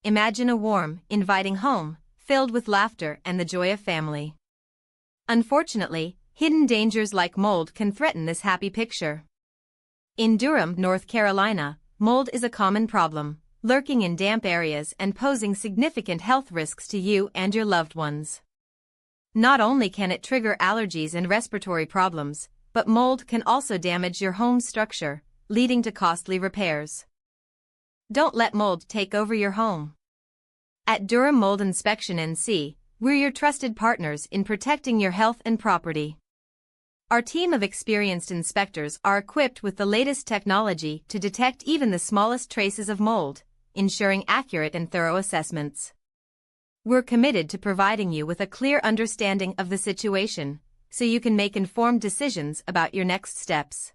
imagine a warm, inviting home, filled with laughter and the joy of family. Unfortunately, hidden dangers like mold can threaten this happy picture. In Durham, North Carolina, mold is a common problem, lurking in damp areas and posing significant health risks to you and your loved ones. Not only can it trigger allergies and respiratory problems, but mold can also damage your home's structure, leading to costly repairs. Don't let mold take over your home. At Durham Mold Inspection NC, we're your trusted partners in protecting your health and property. Our team of experienced inspectors are equipped with the latest technology to detect even the smallest traces of mold, ensuring accurate and thorough assessments. We're committed to providing you with a clear understanding of the situation, so you can make informed decisions about your next steps.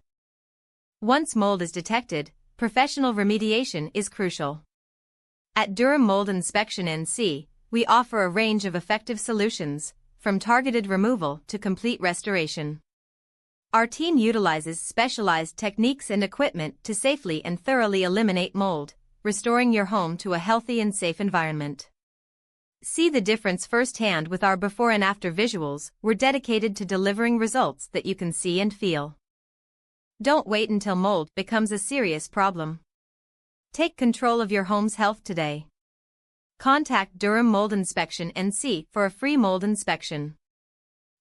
Once mold is detected, professional remediation is crucial. At Durham Mold Inspection NC, we offer a range of effective solutions, from targeted removal to complete restoration. Our team utilizes specialized techniques and equipment to safely and thoroughly eliminate mold, restoring your home to a healthy and safe environment. See the difference firsthand with our before and after visuals. We're dedicated to delivering results that you can see and feel. Don't wait until mold becomes a serious problem. Take control of your home's health today. Contact Durham Mold Inspection NC for a free mold inspection.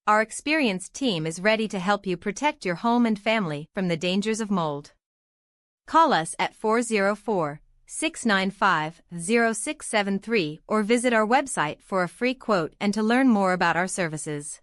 Our experienced team is ready to help you protect your home and family from the dangers of mold. Call us at 404-695-0673 or visit our website for a free quote and to learn more about our services.